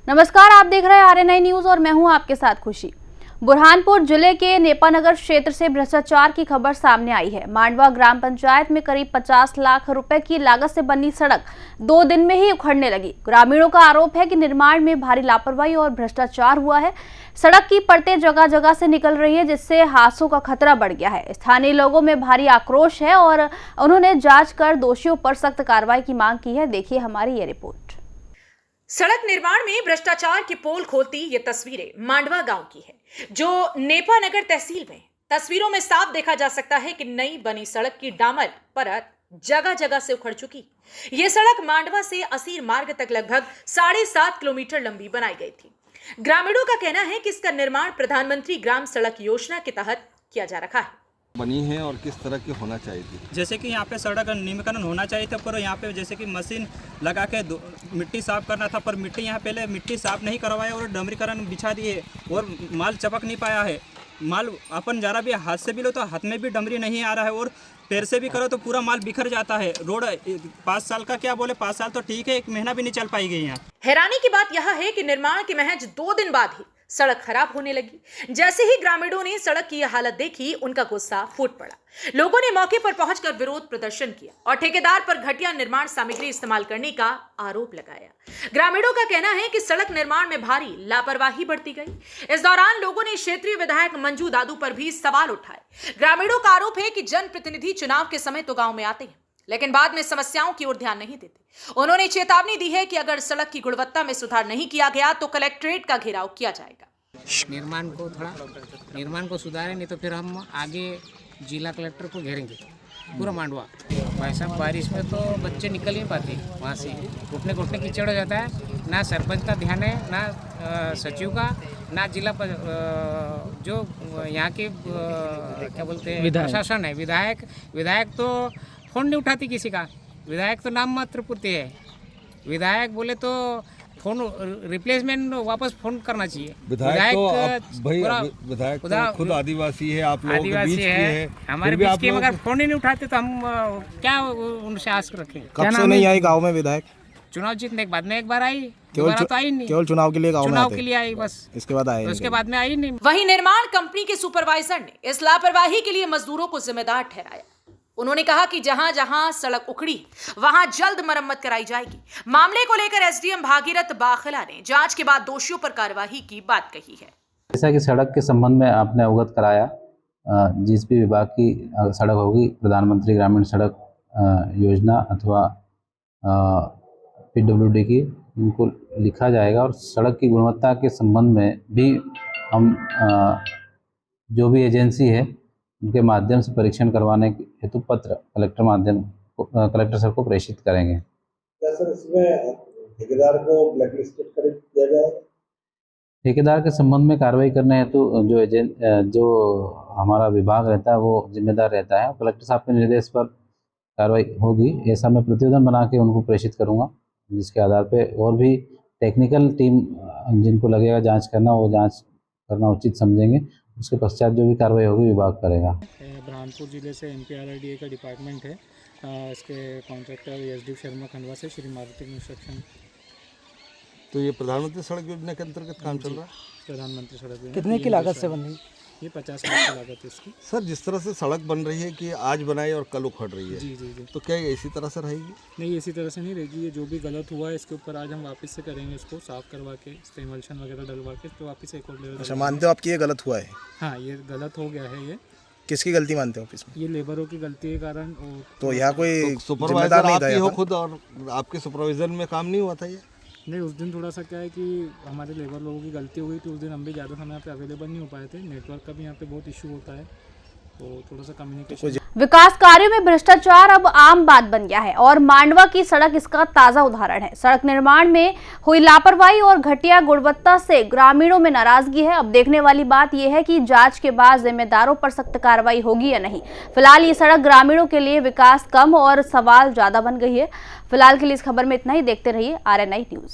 नमस्कार, आप देख रहे हैं RNI न्यूज और मैं हूं आपके साथ खुशी। बुरहानपुर जिले के नेपानगर क्षेत्र से भ्रष्टाचार की खबर सामने आई है। मांडवा ग्राम पंचायत में करीब 50 लाख रुपए की लागत से बनी सड़क 2 दिन में ही उखड़ने लगी। ग्रामीणों का आरोप है कि निर्माण में भारी लापरवाही और भ्रष्टाचार हुआ है। सड़क की परतें जगह जगह से निकल रही है, जिससे हादसों का खतरा बढ़ गया है। स्थानीय लोगों में भारी आक्रोश है और उन्होंने जांच कर दोषियों पर सख्त कार्रवाई की मांग की है। देखिए हमारी ये रिपोर्ट। सड़क निर्माण में भ्रष्टाचार की पोल खोलती ये तस्वीरें मांडवा गांव की है, जो नेपानगर तहसील में। तस्वीरों में साफ देखा जा सकता है कि नई बनी सड़क की डामर परत जगह जगह से उखड़ चुकी। ये सड़क मांडवा से असीर मार्ग तक लगभग 7.5 किलोमीटर लंबी बनाई गई थी। ग्रामीणों का कहना है कि इसका निर्माण प्रधानमंत्री ग्राम सड़क योजना के तहत किया जा रहा है। बनी है और किस तरह की होना चाहिए थी। जैसे कि यहाँ पे सड़क नियमीकरण होना चाहिए था, पर यहाँ पे जैसे कि मशीन लगा के मिट्टी साफ करना था, पर मिट्टी यहाँ पहले मिट्टी साफ नहीं करवाया और डमरीकरण बिछा दिए और माल चपक नहीं पाया है। माल अपन जरा भी हाथ से भी लो तो हाथ में भी डमरी नहीं आ रहा है और पैर से भी करो तो पूरा माल बिखर जाता है। रोड 5 साल का क्या बोले, 5 साल तो ठीक है, 1 महीना भी नहीं चल पाएगी यहाँ। हैरानी की बात यह है कि निर्माण के महज 2 दिन बाद ही सड़क खराब होने लगी। जैसे ही ग्रामीणों ने सड़क की यह हालत देखी, उनका गुस्सा फूट पड़ा। लोगों ने मौके पर पहुंचकर विरोध प्रदर्शन किया और ठेकेदार पर घटिया निर्माण सामग्री इस्तेमाल करने का आरोप लगाया। ग्रामीणों का कहना है कि सड़क निर्माण में भारी लापरवाही बढ़ती गई। इस दौरान लोगों ने क्षेत्रीय विधायक मंजू दादू पर भी सवाल उठाए। ग्रामीणों का आरोप है कि जनप्रतिनिधि चुनाव के समय तो गांव में आते हैं, लेकिन बाद में समस्याओं की ओर ध्यान नहीं देते। उन्होंने चेतावनी दी है कि अगर सड़क की गुणवत्ता में सुधार नहीं किया गया तो कलेक्ट्रेट का घेराव किया जाएगा। निर्माण को सुधारें, नहीं तो फिर हम आगे जिला कलेक्टर को घेरेंगे पूरा मांडवा। भाई साहब, बारिश में तो बच्चे निकल नहीं पाते वहाँ से, घुटने कीचड़ हो जाता है। ना सरपंच का ध्यान है, ना सचिव का, ना जिला जो यहाँ के क्या बोलते हैं प्रशासन है, विधायक तो फोन नहीं उठाती किसी का। विधायक तो नाम मात्र पूर्ति है। विधायक बोले तो फोन रिप्लेसमेंट वापस फोन करना चाहिए। विधायक तो खुद आदिवासी है, आप लोगों के बीच है, हमारे बीच के, मगर फोन ही नहीं उठाते तो हम क्या उनसे आस रखें। कब से नहीं आई गांव में विधायक? चुनाव जीतने के बाद में एक बार आई, दोबारा तो आई नहीं। केवल चुनाव के लिए गांव में चुनाव के लिए आई बस, इसके बाद आई, उसके बाद में आई नहीं। वहीं निर्माण कंपनी के सुपरवाइजर ने इस लापरवाही के लिए मजदूरों को जिम्मेदार ठहराया। उन्होंने कहा कि जहां जहां सड़क उखड़ी वहां जल्द मरम्मत कराई जाएगी। मामले को लेकर एसडीएम भागीरथ बाखला ने जांच के बाद दोषियों पर कार्रवाई की बात कही है। जैसा कि सड़क के संबंध में आपने अवगत कराया, जिस भी विभाग की सड़क होगी, प्रधानमंत्री ग्रामीण सड़क योजना अथवा PWD की, उनको लिखा जाएगा और सड़क की गुणवत्ता के संबंध में भी हम जो भी एजेंसी है उनके माध्यम से परीक्षण करवाने हेतु पत्र कलेक्टर सर को प्रेषित करेंगे। क्या सर इसमें ठेकेदार को ब्लैकलिस्टेड कर दिया जाएगा? ठेकेदार के संबंध में कार्रवाई करने हेतु जो हमारा विभाग रहता है वो जिम्मेदार रहता है। कलेक्टर साहब के निर्देश पर कार्रवाई होगी, ऐसा मैं प्रतिवेदन बना के उनको प्रेषित करूंगा, जिसके आधार पे और भी टेक्निकल टीम जिनको लगेगा जांच करना, वो जांच करना उचित समझेंगे। उसके पश्चात जो भी कार्रवाई होगी विभाग करेगा। बुरहानपुर जिले से MPRDA का डिपार्टमेंट है, इसके कॉन्ट्रैक्टर SD शर्मा खंडवा से श्री मारुति कंस्ट्रक्शन। तो ये प्रधानमंत्री सड़क योजना के अंतर्गत काम चल रहा है। प्रधानमंत्री सड़क योजना कितने की लागत से बन रही? ये 50 लाख की लागत है इसकी। सर, जिस तरह से सड़क बन रही है कि आज बनाई और कल उखड़ रही है, जी, तो क्या इसी तरह से रहेगी? नहीं, इसी तरह से नहीं रहेगी। ये जो भी गलत हुआ है इसके ऊपर आज हम वापस से करेंगे, इसको साफ करवा के, स्टेमल्शन वगैरह डलवा के, तो वापस एक और लेवल। अच्छा, मानते हो आपकी ये गलत हुआ है? हाँ, ये गलत हो गया है। ये किसकी गलती मानते हो इसमें? ये लेबरों की गलती के कारण। तो यहाँ कोई सुपरवाइजर आप ही हो खुद, और आपके सुपरवाइजर में काम नहीं हुआ था ये? नहीं, उस दिन थोड़ा सा क्या है कि हमारे लेबर लोगों की गलती हुई थी। उस दिन हम भी ज़्यादा समय यहाँ पे अवेलेबल नहीं हो पाए थे। नेटवर्क का भी यहाँ पे बहुत इशू होता है, तो थोड़ा सा कम्युनिकेशन। विकास कार्यों में भ्रष्टाचार अब आम बात बन गया है और मांडवा की सड़क इसका ताजा उदाहरण है। सड़क निर्माण में हुई लापरवाही और घटिया गुणवत्ता से ग्रामीणों में नाराजगी है। अब देखने वाली बात यह है कि जांच के बाद जिम्मेदारों पर सख्त कार्रवाई होगी या नहीं। फिलहाल ये सड़क ग्रामीणों के लिए विकास कम और सवाल ज्यादा बन गई है। फिलहाल के लिए इस खबर में इतना ही। देखते रहिए RNI न्यूज।